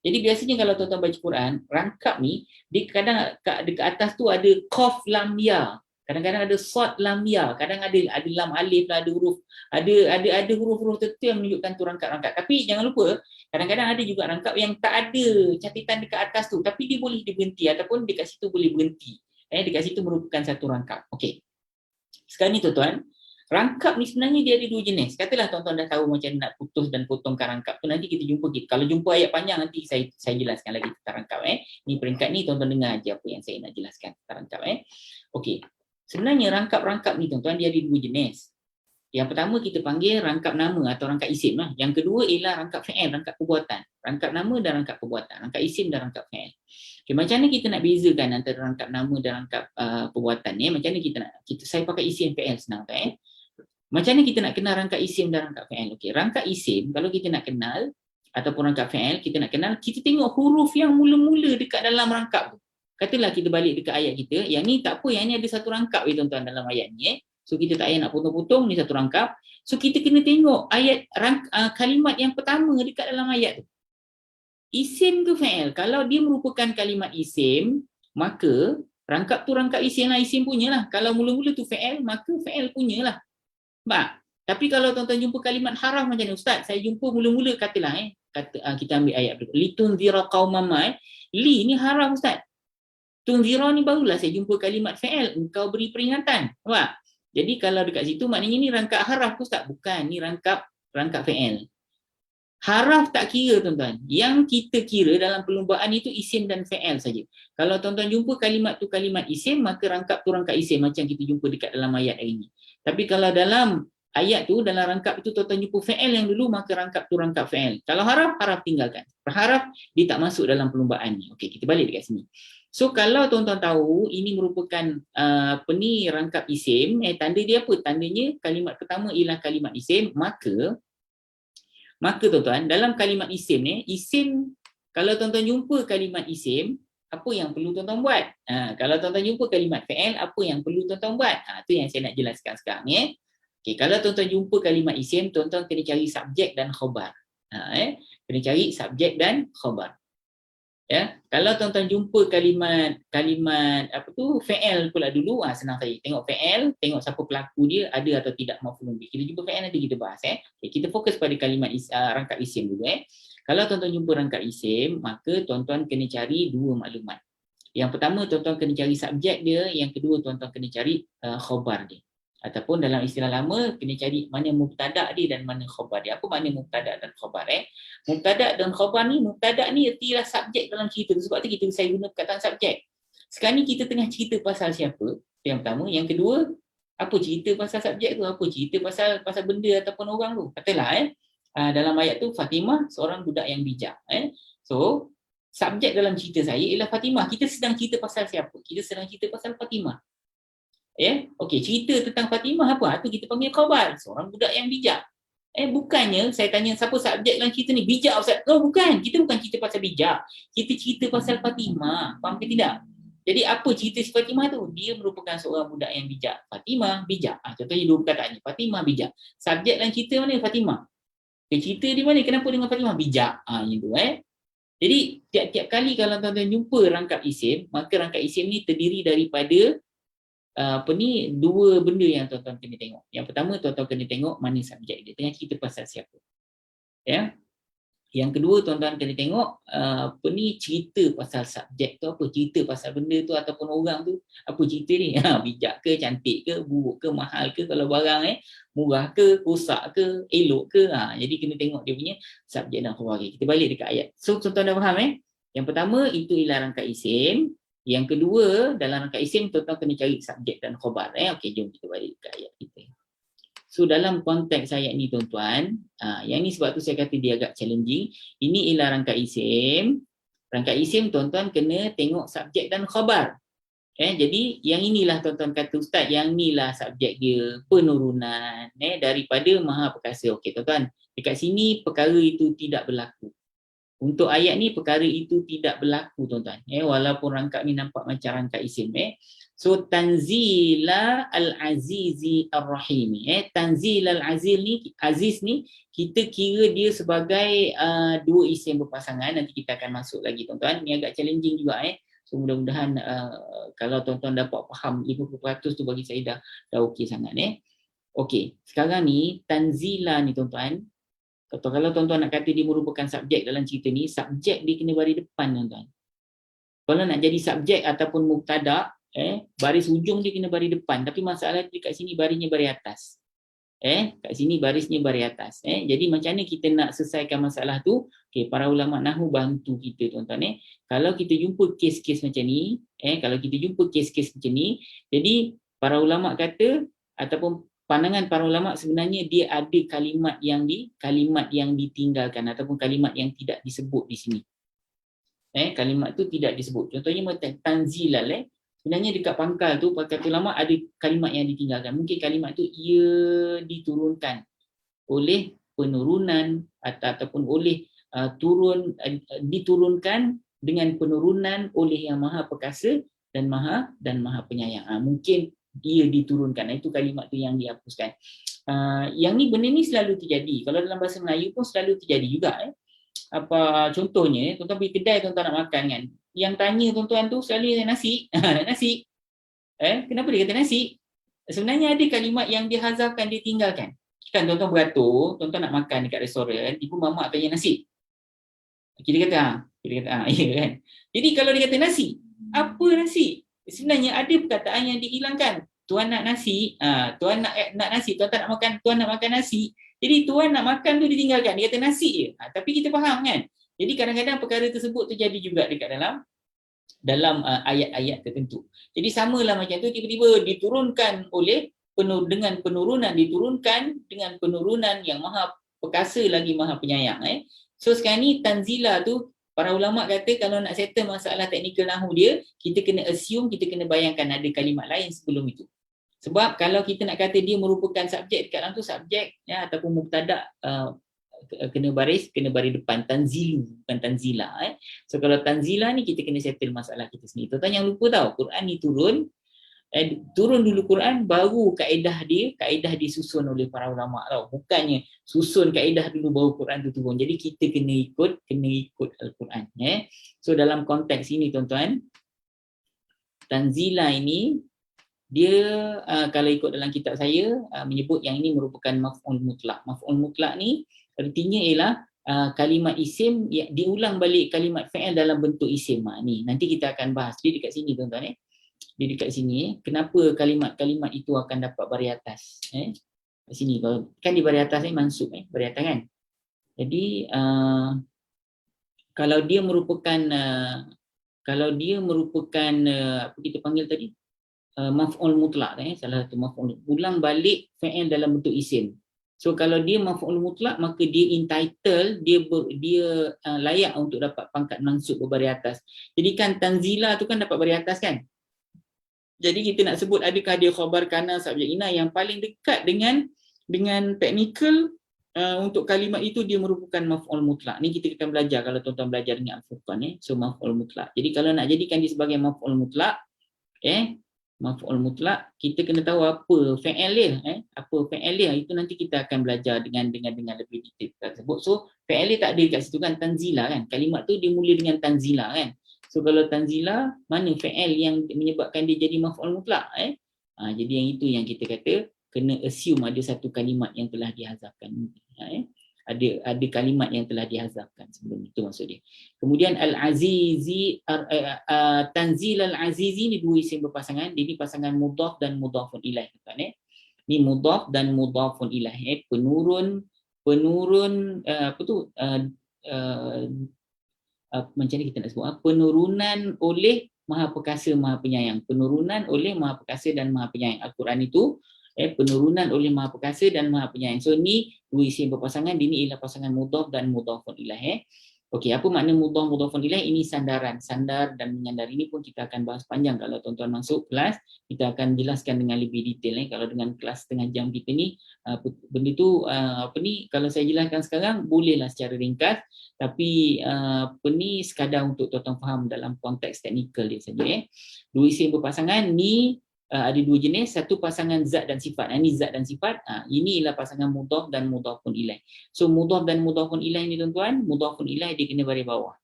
Jadi biasanya kalau tuan-tuan baca Quran, rangkap ni, dia kadang dekat atas tu ada qaf lam ya. Kadang-kadang ada sad lam ya, kadang ada lam alif lah, ada huruf, ada huruf-huruf tertentu yang menunjukkan tu rangkap-rangkap. Tapi jangan lupa, kadang-kadang ada juga rangkap yang tak ada catatan dekat atas tu, tapi dia boleh diberhenti ataupun dekat situ boleh berhenti. Dekat situ merupakan satu rangkap. Okey. Sekarang ni tuan-tuan, rangkap ni sebenarnya dia ada dua jenis. Katalah tuan-tuan dah tahu macam nak putus dan potongkan rangkap tu, nanti kita jumpa kalau jumpa ayat panjang nanti saya jelaskan lagi tentang rangkap Ni peringkat ni tuan-tuan dengar aja apa yang saya nak jelaskan tentang rangkap Okey. Sebenarnya rangkap-rangkap ni tuan-tuan dia ada dua jenis. Yang pertama kita panggil rangkap nama atau rangkap isim lah. Yang kedua ialah rangkap fi'il, rangkap perbuatan. Rangkap nama dan rangkap perbuatan. Rangkap isim dan rangkap fi'il. Okay, macam mana kita nak bezakan antara rangkap nama dan rangkap perbuatan ni? Macam mana saya pakai isim fi'il senang tak Macam mana kita nak kenal rangkap isim dan rangkap fi'il? Okey, rangkap isim kalau kita nak kenal ataupun rangkap fi'il kita nak kenal, kita tengok huruf yang mula-mula dekat dalam rangkap tu. Katalah kita balik dekat ayat kita, yang ni tak apa, yang ni ada satu rangkap tuan-tuan dalam ayat ni So kita tak payah nak potong-potong, ni satu rangkap. So kita kena tengok ayat kalimat yang pertama dekat dalam ayat tu. Isim ke fi'il? Kalau dia merupakan kalimat isim, maka rangkap tu rangkap isim lah, isim punya lah. Kalau mula-mula tu fi'il, maka fi'il punya lah. Nampak? Tapi kalau tuan-tuan jumpa kalimat haraf macam ni, Ustaz, saya jumpa mula-mula katalah kita ambil ayat berikut. Litunzira qaumam li ni haraf Ustaz. Tunzira ni barulah saya jumpa kalimat fi'il, engkau beri peringatan. Nampak? Jadi kalau dekat situ maknanya ni rangkap haraf Ustaz. Bukan, ni rangkap fi'il. Haraf tak kira tuan-tuan. Yang kita kira dalam perlumbaan itu isim dan fi'il saja. Kalau tuan-tuan jumpa kalimat tu kalimat isim, maka rangkap tu rangkap isim macam kita jumpa dekat dalam ayat hari ni. Tapi kalau dalam ayat tu, dalam rangkap itu tuan-tuan jumpa fi'il yang dulu, maka rangkap tu rangkap fi'il. Kalau haraf tinggalkan. Haraf dia tak masuk dalam perlumbaan ni. Okey, kita balik dekat sini. So kalau tuan-tuan tahu ini merupakan rangkap isim, tanda dia apa? Tandanya kalimat pertama ialah kalimat isim, maka tuan-tuan dalam kalimat isim ni, isim Kalau tuan-tuan jumpa kalimat isim, apa yang perlu tuan-tuan buat? Kalau tuan-tuan jumpa kalimat fi'il, apa yang perlu tuan-tuan buat? Itu yang saya nak jelaskan sekarang ya. Okay, kalau tuan-tuan jumpa kalimat isim, tuan-tuan kena cari subjek dan khabar. Kena cari subjek dan khabar. Ya, kalau tuan-tuan jumpa kalimat apa tu fi'il pula dulu, senang saja. Tengok fi'il, tengok siapa pelaku dia, ada atau tidak maf'ul bih. Kita jumpa fi'il nanti kita bahas Okay, kita fokus pada kalimat rangkap isim dulu Kalau tuan-tuan jumpa rangkap isim, maka tuan-tuan kena cari dua maklumat. Yang pertama tuan-tuan kena cari subjek dia, yang kedua tuan-tuan kena cari khabar dia. Ataupun dalam istilah lama kena cari mana mubtada' dia dan mana khabar dia. Apa makna mubtada' dan khabar Mubtada' dan khabar ni, mubtada' ni ertilah subjek dalam cerita. Sebab tu saya guna perkataan subjek. Sekarang ni kita tengah cerita pasal siapa? Yang pertama, yang kedua, apa cerita pasal subjek tu? Apa cerita pasal benda ataupun orang tu? Katalah dalam ayat tu Fatimah seorang budak yang bijak So, subjek dalam cerita saya ialah Fatimah. Kita sedang cerita pasal siapa? Kita sedang cerita pasal Fatimah. Okey, cerita tentang Fatimah apa? Itu kita panggil khabar, seorang budak yang bijak. Bukannya saya tanya siapa subjek dalam cerita ni? Bijak Ustaz. Oh, bukan. Kita bukan cerita pasal bijak. Kita cerita pasal Fatimah. Faham ke tidak? Jadi apa cerita si Fatimah tu? Dia merupakan seorang budak yang bijak. Fatimah bijak. Contohnya dua perkataan ni. Fatimah bijak. Subjek dalam cerita mana? Fatimah. Cerita di mana? Kenapa dengan Fatimah? Bijak. Gitu Jadi tiap-tiap kali kalau tuan-tuan jumpa rangkap isim, maka rangkap isim ni terdiri daripada dua benda yang tuan-tuan kena tengok. Yang pertama, tuan-tuan kena tengok mana subjek dia, tengah cerita pasal siapa. Yang kedua, tuan-tuan kena tengok cerita pasal subjek tu apa, cerita pasal benda tu ataupun orang tu, apa cerita ni, bijak ke, cantik ke, buruk ke, mahal ke, kalau barang murah ke, rosak ke, elok ke, jadi kena tengok dia punya subjek dan khabar. Kita balik dekat ayat. So, tuan-tuan dah faham Yang pertama, itu ialah rangkap isim. Yang kedua, dalam rangkap isim, tuan-tuan kena cari subjek dan khabar. Okey, jom kita balik ke ayat kita. So, dalam konteks ayat ni, tuan-tuan, yang ni sebab tu saya kata dia agak challenging. Ini ialah rangkap isim. Rangkap isim, tuan-tuan kena tengok subjek dan khabar. Jadi, yang inilah tuan-tuan kata, Ustaz, yang inilah subjek dia, penurunan daripada Maha Perkasa. Okey, tuan-tuan, dekat sini perkara itu tidak berlaku. Untuk ayat ni perkara itu tidak berlaku, tuan-tuan. Walaupun rangkap ni nampak macam rangkap isim. So tanzila al-azizi ar-rahimi. Tanzil aziz ni kita kira dia sebagai dua isim berpasangan. Nanti kita akan masuk lagi, tuan-tuan. Ni agak challenging juga So mudah-mudahan kalau tuan-tuan dapat faham 50% tu bagi saya dah okey sangat Okey, sekarang ni tanzila ni, tuan-tuan. Kalau tuan-tuan nak kata dia merupakan subjek dalam cerita ni, subjek dia kena baris depan, tuan-tuan. Kalau nak jadi subjek ataupun mubtada, baris hujung dia kena baris depan. Tapi masalah dia kat sini barisnya baris atas. Kat sini barisnya baris atas. Jadi macam mana kita nak selesaikan masalah tu? Okay, para ulama nahwu bantu kita, tuan-tuan. Kalau kita jumpa kes-kes macam ni, jadi para ulama kata ataupun pandangan para ulama sebenarnya dia ada kalimat yang ditinggalkan ataupun kalimat yang tidak disebut di sini. Kalimat tu tidak disebut. Contohnya tanzilal sebenarnya dekat pangkal tu kata ulama ada kalimat yang ditinggalkan. Mungkin kalimat tu ia diturunkan oleh penurunan ataupun oleh diturunkan dengan penurunan oleh Yang Maha Perkasa dan Maha Penyayang. Mungkin dia diturunkan. Itu kalimat tu yang dihapuskan. Yang ni benda ni selalu terjadi. Kalau dalam bahasa Melayu pun selalu terjadi juga. Apa contohnya, tuan-tuan pergi kedai, tuan-tuan nak makan kan. Yang tanya tuan-tuan tu selalu nasi. Nasi. Kenapa dia kata nasi? Sebenarnya ada kalimat yang dia hazafkan, dia tinggalkan. Kan tuan-tuan beratur, tuan-tuan nak makan dekat restoran, ibu mamak tanya nasi. Kita kata ya kan. Jadi kalau dia kata nasi, apa nasi? Sebenarnya ada perkataan yang dihilangkan. Tuan nak nasi, tuan nak nasi, tuan tak nak makan, tuan nak makan nasi. Jadi tuan nak makan tu ditinggalkan, dia kata nasi je. Tapi kita faham kan? Jadi kadang-kadang perkara tersebut terjadi juga dekat dalam ayat-ayat tertentu. Jadi samalah macam tu, tiba-tiba diturunkan dengan penurunan yang Maha Perkasa lagi Maha Penyayang. So sekarang ni tanzila tu para ulama kata kalau nak settle masalah teknikal nahwu dia, kita kena assume, kita kena bayangkan ada kalimat lain sebelum itu. Sebab kalau kita nak kata dia merupakan subjek dekat dalam tu, subjek ataupun mubtada kena baris depan, tanzilu bukan tanzila. So kalau tanzila ni kita kena settle masalah kita sendiri. Tuan-tuan jangan lupa tahu Quran ni turun dulu Quran, baru kaedah disusun oleh para ulama tau. Bukannya susun kaedah dulu baru Quran tu turun. Jadi kita kena ikut Al-Quran. So dalam konteks ini tuan-tuan, tanzila ini dia kalau ikut dalam kitab saya menyebut yang ini merupakan maf'ul mutlak. Maf'ul mutlak ni artinya ialah kalimat isim diulang balik kalimat fa'il dalam bentuk isim. Ni nanti kita akan bahas dia dekat sini tuan-tuan. Dia dekat sini kenapa kalimat-kalimat itu akan dapat baris atas. Kat sini kan di baris atas ni mansub baris atas kan. Jadi kalau dia merupakan apa kita panggil tadi, maf'ul mutlak salah satu maf'ul, ulang balik fa'il dalam bentuk isim. So kalau dia maf'ul mutlak, maka dia entitled, dia layak untuk dapat pangkat mansub berbaris atas. Jadi kan tanzila tu kan dapat baris atas kan. Jadi kita nak sebut adakah dia khabar kana subjek ina, yang paling dekat dengan technical untuk kalimat itu dia merupakan maf'ul mutlak. Ni kita akan belajar kalau tuan-tuan belajar dengan Al-Furqan. So maf'ul mutlak. Jadi kalau nak jadikan dia sebagai maf'ul mutlak, maf'ul mutlak, kita kena tahu apa fa'il dia. Apa fa'il dia, itu nanti kita akan belajar dengan lebih detail tersebut. So fa'il dia tak ada kat situ kan, tanzila kan. Kalimat tu dia mula dengan tanzila kan. So kalau tanzila, mana fa'il yang menyebabkan dia jadi maf'ul mutlak? Jadi yang itu yang kita kata kena assume ada satu kalimat yang telah dihazafkan. Ada kalimat yang telah dihazafkan sebelum itu, maksud dia. Kemudian al-azizi, tanzil al-azizi ni dua isim berpasangan. Dia ni pasangan mudhaf dan mudhafun ilaih kan. Ni mudhaf dan mudhafun ilaih. Penurun apa tu? Macam ni kita nak sebut, penurunan oleh Maha Perkasa Maha Penyayang. Penurunan oleh Maha Perkasa dan Maha Penyayang. Al-Quran itu penurunan oleh Maha Perkasa dan Maha Penyayang. So ni dua isim berpasangan, ini ialah pasangan mudhaf dan mudhafun ilaih. Okey, apa makna mudhaf mudhafun ilaih? Ini sandaran, sandar dan menyandar. Ini pun kita akan bahas panjang kalau tuan-tuan masuk kelas, kita akan jelaskan dengan lebih detail. Kalau dengan kelas setengah jam kita ni, benda tu kalau saya jelaskan sekarang bolehlah secara ringkas, tapi sekadar untuk tuan-tuan faham dalam konteks teknikal dia saja. Dua isim berpasangan ni ada dua jenis, satu pasangan zat dan sifat. Ini zat dan sifat, ini ialah pasangan mudhaf dan mudhafun ilaih. So mudhaf dan mudhafun ilaih ni tuan-tuan, mudhafun ilaih dia kena baris bawah.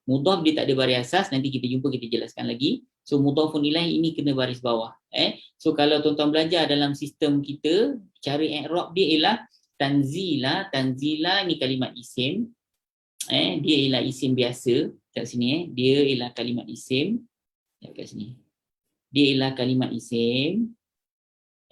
Mudhaf dia tak ada baris asas, nanti kita jumpa kita jelaskan lagi. So mudhafun ilaih ini kena baris bawah. So kalau tuan-tuan belajar dalam sistem kita, cara i'rab dia ialah tanzila ni kalimat isim. Dia ialah isim biasa kat sini. Dia ialah kalimat isim kat sini. Dia ialah kalimat isim.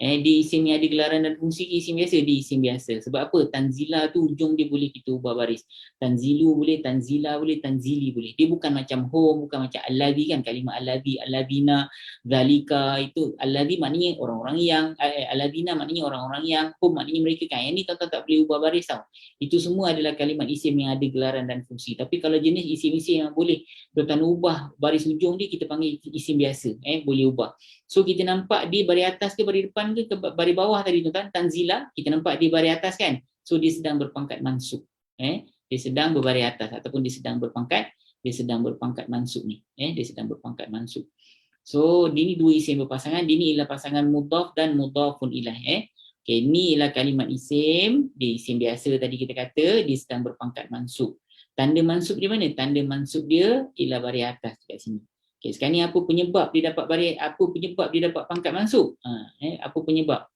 Di isim yang ada gelaran dan fungsi, isim biasa, di isim biasa. Sebab apa? Tanzila tu ujung dia boleh kita ubah baris. Tanzilu boleh, tanzila boleh, tanzili boleh. Dia bukan macam home, bukan macam alladhi kan. Kalimat alladhi, alladhina, zalika, itu alladhi maknanya orang-orang yang, alladhina maknanya orang-orang yang, home maknanya mereka kan. Yang ni tuan-tuan tak boleh ubah baris tau. Itu semua adalah kalimat isim yang ada gelaran dan fungsi. Tapi kalau jenis isim-isim yang boleh tuan-tuan ubah baris ujung dia, kita panggil isim biasa. Boleh ubah. So kita nampak dia baris atas ke baris depan ke baris bawah tadi tuan-tuan, tanzila, kita nampak dia baris atas kan. So dia sedang berpangkat mansub. Dia sedang berbaris atas ataupun dia sedang berpangkat mansub ni. Dia sedang berpangkat mansub. So ini dua isim berpasangan, ini ialah pasangan mudhaf dan mudhafun ilaih. Okey, ni ialah kalimat isim, dia isim biasa tadi kita kata, dia sedang berpangkat mansub. Tanda mansub dia mana? Tanda mansub dia ialah baris atas kat sini. Okey, sekarang ni apa penyebab dia dapat pangkat mansub? Apa penyebab?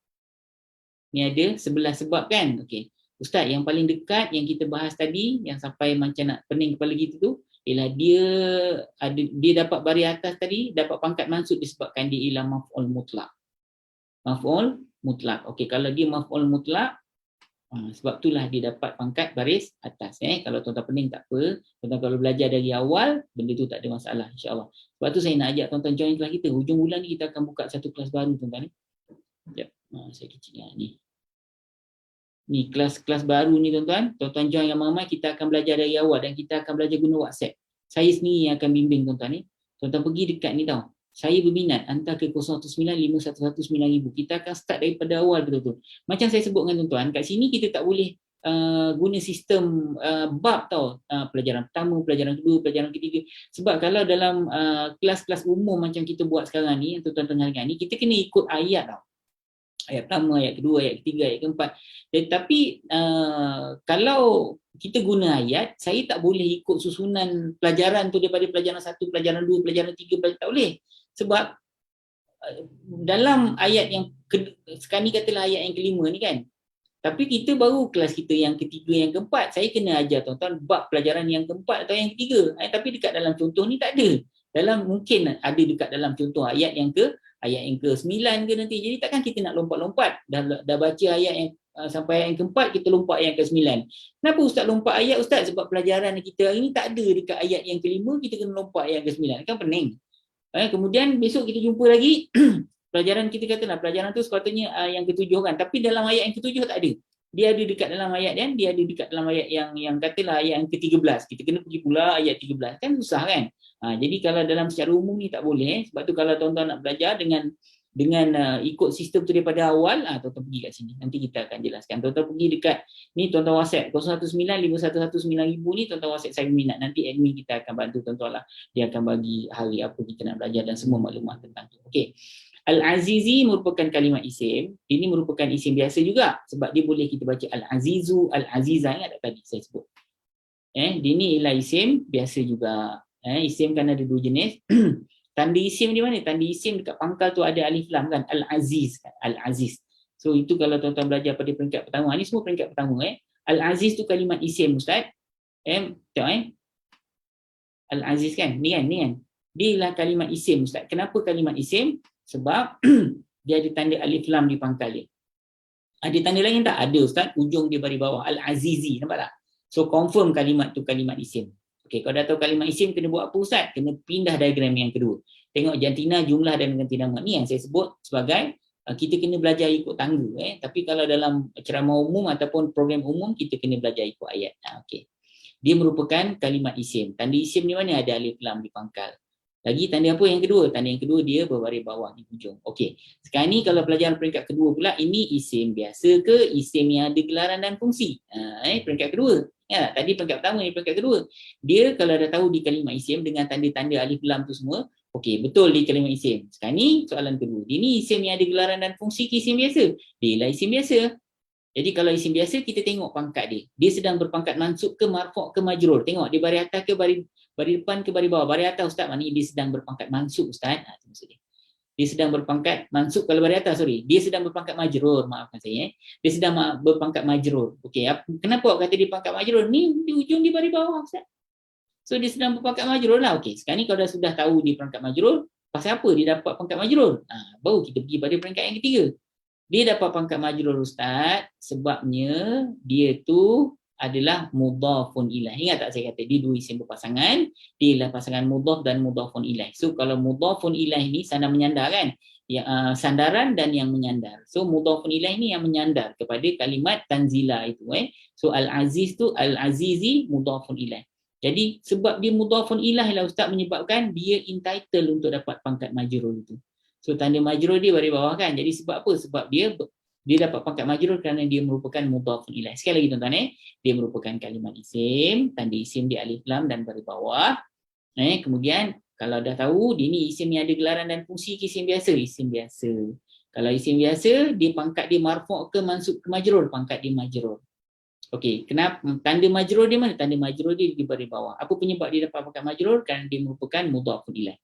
Ni ada 11 sebab kan? Okey. Ustaz, yang paling dekat yang kita bahas tadi, yang sampai macam nak pening kepala kita tu, ialah dia dapat baris atas tadi, dapat pangkat mansub disebabkan dia ialah maf'ul mutlak. Maf'ul mutlak. Okey, kalau dia maf'ul mutlak, sebab itulah dia dapat pangkat baris atas. Kalau tuan-tuan pening tak apa, tuan-tuan kalau belajar dari awal, benda tu tak ada masalah, insya-Allah. Sebab tu saya nak ajak tuan-tuan join kelas kita. Hujung bulan ni kita akan buka satu kelas baru tuan-tuan ni. Sekejap. Saya kecil ni. Ni kelas baru ni tuan-tuan. Tuan-tuan join ramai-ramai, kita akan belajar dari awal dan kita akan belajar guna WhatsApp. Saya sendiri yang akan bimbing tuan-tuan ni. Tuan-tuan pergi dekat ni tau. Saya berminat, hantar ke 019-511-9000. Kita akan start daripada awal betul-betul. Macam saya sebut dengan tuan-tuan, kat sini kita tak boleh guna sistem bab tau, pelajaran pertama, pelajaran kedua, pelajaran ketiga. Sebab kalau dalam kelas-kelas umum macam kita buat sekarang ni, tuan-tuan tengah ni, kita kena ikut ayat tau. Ayat pertama, ayat kedua, ayat ketiga, ayat keempat. Tetapi kalau kita guna ayat, saya tak boleh ikut susunan pelajaran tu daripada pelajaran 1, pelajaran 2, pelajaran 3, tak boleh. Sebab dalam ayat yang sekarang ni katalah ayat yang kelima ni kan, tapi kita baru kelas kita yang ketiga, yang keempat, saya kena ajar tuan-tuan bab pelajaran yang keempat atau yang ketiga. Tapi dekat dalam contoh ni tak ada. Mungkin ada dekat dalam contoh ayat yang ke-9 ke nanti. Jadi takkan kita nak lompat-lompat. Dah baca ayat yang sampai ayat yang keempat, kita lompat ayat ke-9. Kenapa Ustaz lompat ayat Ustaz? Sebab pelajaran kita hari ni tak ada dekat ayat yang kelima, kita kena lompat ayat ke-9. Kan pening. Kemudian besok kita jumpa lagi pelajaran kita katalah pelajaran tu sepatutnya yang ketujuh kan, tapi dalam ayat yang ketujuh tak ada. Dia ada dekat dalam ayat kan, dia ada dekat dalam ayat yang katalah ayat yang ke-13. Kita kena pergi pula ayat 13. Kan susah kan? Jadi kalau dalam secara umum ni tak boleh. Sebab tu kalau tuan-tuan nak belajar dengan ikut sistem tu daripada awal, tuan-tuan pergi kat sini. Nanti kita akan jelaskan. Tuan-tuan pergi dekat ni, tuan-tuan WhatsApp 019-5119-1000 ni, tuan-tuan WhatsApp saya minat. Nanti admin kita akan bantu tuan-tuan lah. Dia akan bagi hari apa kita nak belajar dan semua maklumat tentang tu. Okey. Al-Azizi merupakan kalimat isim. Ini merupakan isim biasa juga. Sebab dia boleh kita baca Al-Azizu, Al-Azizah. Ingat tak tadi saya sebut? Dia ni ialah isim biasa juga. Isim kan ada dua jenis. Tanda isim di mana? Tanda isim dekat pangkal tu ada alif lam kan? Al-Aziz kan? Al-Aziz. So itu kalau tuan-tuan belajar pada peringkat pertama. Ni semua peringkat pertama. Al-Aziz tu kalimat isim Ustaz. Tengok Al-Aziz kan? Ni kan? Dia ialah kalimat isim Ustaz. Kenapa kalimat isim? Sebab dia ada tanda alif lam di pangkal dia. Ada tanda lain tak? Ada Ustaz. Ujung dia baris bawah. Al-Azizi. Nampak tak? So confirm kalimat tu kalimat isim. Okey, kalau dah tahu kalimat isim kena buat apa Ustaz? Kena pindah diagram yang kedua. Tengok jantina, jumlah dan ganti nama. Ni yang saya sebut sebagai kita kena belajar ikut tangga. Tapi kalau dalam ceramah umum ataupun program umum, kita kena belajar ikut ayat. Okey. Dia merupakan kalimat isim. Tanda isim di mana? Ada alif lam di pangkal. Lagi tanda apa yang kedua? Tanda yang kedua dia berbaris bawah di hujung. Okey. Sekarang ni kalau pelajaran peringkat kedua pula, ini isim biasa ke isim yang ada gelaran dan fungsi? Peringkat kedua. Ya, tadi peringkat pertama ni peringkat kedua. Dia kalau dah tahu di kalimat isim dengan tanda-tanda alif lam tu semua, okey, betul di kalimat isim. Sekarang ni soalan kedua. Dia ni isim yang ada gelaran dan fungsi ke isim biasa? Dia lah isim biasa. Jadi kalau isim biasa kita tengok pangkat dia. Dia sedang berpangkat mansub ke marfu' ke majrur. Tengok dia baris atas ke baris depan ke baris bawah. Baris atas Ustaz, maknanya dia sedang berpangkat mansub Ustaz. Itu maksud dia. Dia sedang berpangkat mansub kalau baris atas, sorry. Dia sedang berpangkat majrur, maafkan saya. Dia sedang berpangkat majrur. Okey, kenapa awak kata dia pangkat majrur? Ni di ujung di baris bawah Ustaz. So dia sedang berpangkat majrur lah. Okey, sekarang ni kalau dah sudah tahu dia pangkat majrur, pasal apa dia dapat pangkat majrur? Baru kita pergi pada peringkat yang ketiga. Dia dapat pangkat majrur Ustaz sebabnya dia tu adalah mudhafun ilaih. Ingat tak saya kata dia dua isim berpasangan, dia ialah pasangan mudhaf dan mudhafun ilaih. So kalau mudhafun ilaih ni sandar menyandar kan? Sandaran dan yang menyandar. So mudhafun ilaih ni yang menyandar kepada kalimat tanzila itu. So al-aziz tu al-azizi mudhafun ilaih. Jadi sebab dia mudhafun ilaih lah Ustaz menyebabkan dia entitled untuk dapat pangkat majrur itu. So tanda majrur dia baris bawah kan. Jadi sebab apa? Sebab dia dapat pangkat majrur kerana dia merupakan mudhafun ilaih. Sekali lagi tuan-tuan dia merupakan kalimat isim, tanda isim dia alif lam dan baris bawah. Kemudian kalau dah tahu dia ni isim yang ada gelaran dan fungsi ke isim biasa? Isim biasa. Kalau isim biasa, dia pangkat dia marfu' ke mansub ke majrur? Pangkat dia majrur. Okey, kenapa tanda majrur dia mana? Tanda majrur dia di baris bawah. Apa penyebab dia dapat pangkat majrur? Kerana dia merupakan mudhafun ilaih.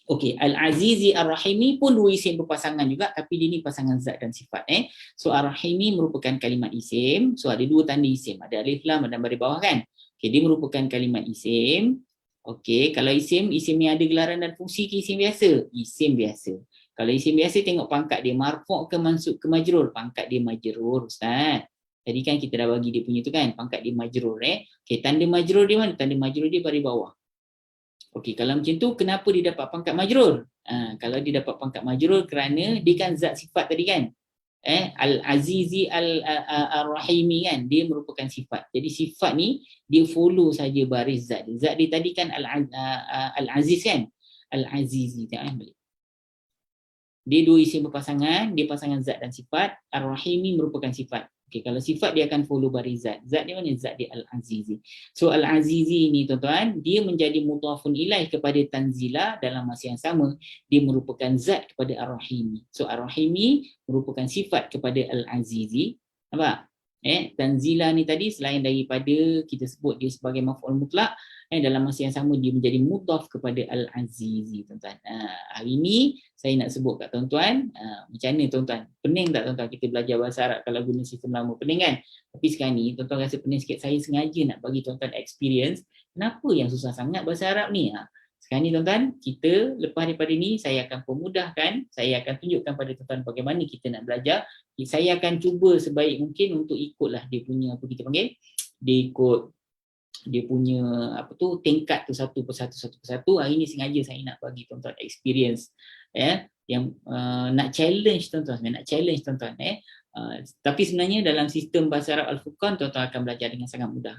Okey, Al-Azizi Ar-Rahimi pun dua isim berpasangan juga, tapi dia ni pasangan zat dan sifat. So Ar-Rahimi merupakan kalimat isim. So ada dua tanda isim, ada alif lam dan baris bawah kan. Okey, dia merupakan kalimat isim. Okey, kalau isim yang ada gelaran dan fungsi ke isim biasa? Isim biasa. Kalau isim biasa tengok pangkat dia marfu' ke mansub ke majrur? Pangkat dia majrur Ustaz. Tadi kan kita dah bagi dia punya tu kan, pangkat dia majrur. Okey, tanda majrur dia mana? Tanda majrur dia baris bawah. Okey, kalau macam tu kenapa dia dapat pangkat majrur? Kalau dia dapat pangkat majrur kerana dia kan zat sifat tadi kan. Al-Azizi Al-Rahimi kan, dia merupakan sifat. Jadi sifat ni dia follow saja baris zat dia. Zat dia tadi kan Al-Aziz kan. Al-Azizi balik. Dia dua isim berpasangan, dia pasangan zat dan sifat. Ar-Rahimi merupakan sifat. Okay, kalau sifat dia akan follow baris zat. Zat dia mana? Zat dia Al-Azizi. So Al-Azizi ni tuan-tuan, dia menjadi mudhafun ilaih kepada Tanzila dalam masa yang sama. Dia merupakan zat kepada Ar-Rahimi. So Ar-Rahimi merupakan sifat kepada Al-Azizi. Nampak? Tanzila ni tadi selain daripada kita sebut dia sebagai maf'ul mutlak, dalam masa yang sama dia menjadi mudhaf kepada Al-Azizi, tuan-tuan. Hari ni saya nak sebut kat tuan-tuan, macam mana tuan-tuan? Pening tak tuan-tuan kita belajar bahasa Arab kalau guna sistem lama? Pening kan? Tapi sekarang ni tuan-tuan rasa pening sikit, saya sengaja nak bagi tuan-tuan experience kenapa yang susah sangat bahasa Arab ni. Sekarang ni tuan-tuan, kita lepas daripada ni saya akan pemudahkan, saya akan tunjukkan pada tuan-tuan bagaimana kita nak belajar. Saya akan cuba sebaik mungkin untuk ikutlah dia punya, apa kita panggil, dia ikut dia punya apa tu tingkat tu satu persatu. Hari ni sengaja saya nak bagi tuan-tuan experience yang nak challenge tuan-tuan, tapi sebenarnya dalam sistem bahasa Arab Al-Furqan tuan-tuan akan belajar dengan sangat mudah.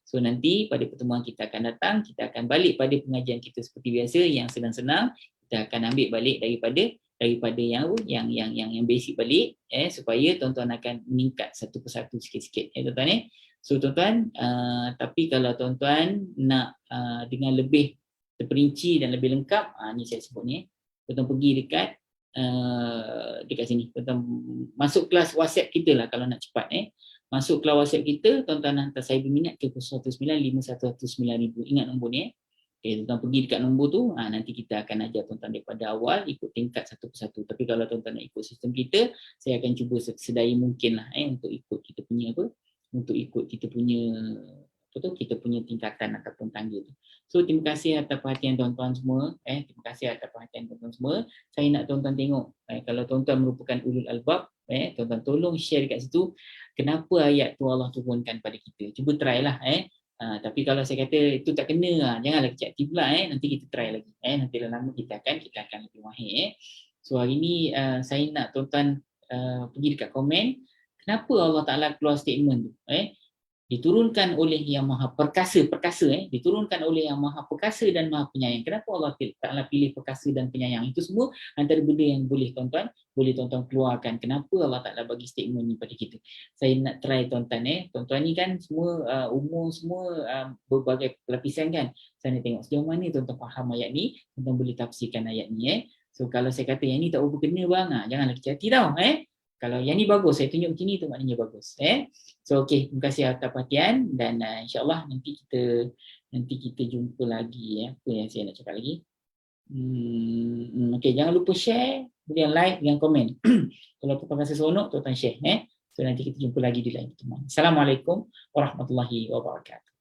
So nanti pada pertemuan kita akan datang, kita akan balik pada pengajian kita seperti biasa yang senang-senang. Kita akan ambil balik daripada yang basic balik, supaya tuan-tuan akan meningkat satu persatu sikit-sikit, tuan-tuan. So tuan-tuan, tapi kalau tuan-tuan nak dengan lebih terperinci dan lebih lengkap, ni saya sebut ni, tuan-tuan pergi dekat sini, tuan-tuan masuk kelas WhatsApp kita lah kalau nak cepat. Masuk kelas WhatsApp kita, tuan-tuan hantar saya berminat ke 01951109000. Ingat nombor ni. Okay, tuan-tuan pergi dekat nombor tu, nanti kita akan ajar tuan-tuan daripada awal ikut tingkat satu persatu. Tapi kalau tuan-tuan nak ikut sistem kita, saya akan cuba sedaya mungkin lah untuk ikut kita punya kita punya tingkatan ataupun tangga tu. So terima kasih atas perhatian tuan-tuan semua. Terima kasih atas perhatian tuan-tuan semua. Saya nak tuan-tuan tengok, kalau tuan-tuan merupakan ulul albab, tuan-tuan tolong share dekat situ kenapa ayat tu Allah turunkan pada kita. Cuba try lah. Tapi kalau saya kata itu tak kena, janganlah kecil hati pula. Nanti kita try lagi. Nanti lama kita akan lebih mahir. So hari ni saya nak tuan-tuan pergi dekat komen. Kenapa Allah Ta'ala keluar statement tu? Diturunkan oleh yang maha perkasa, diturunkan oleh yang maha perkasa dan maha penyayang. Kenapa Allah Ta'ala pilih perkasa dan penyayang? Itu semua antara benda yang boleh tuan-tuan keluarkan. Kenapa Allah Ta'ala bagi statement ni pada kita? Saya nak try tuan-tuan. Tuan-tuan ni kan semua umur semua berbagai lapisan kan. Saya nak tengok sejauh mana tuan-tuan faham ayat ni, tuan-tuan boleh tafsirkan ayat ni. So kalau saya kata yang ni tak berkena bang, janganlah kecil hati tau. Kalau yang ni bagus, saya tunjuk macam ni tu maknanya bagus. So okey, terima kasih atas perhatian dan insya-Allah nanti kita jumpa lagi. Apa yang saya nak cakap lagi? Okey, jangan lupa share, kemudian like dan komen. Kalau tuan-tuan rasa seronok, tuan-tuan share. So nanti kita jumpa lagi di lain pertemuan. Assalamualaikum warahmatullahi wabarakatuh.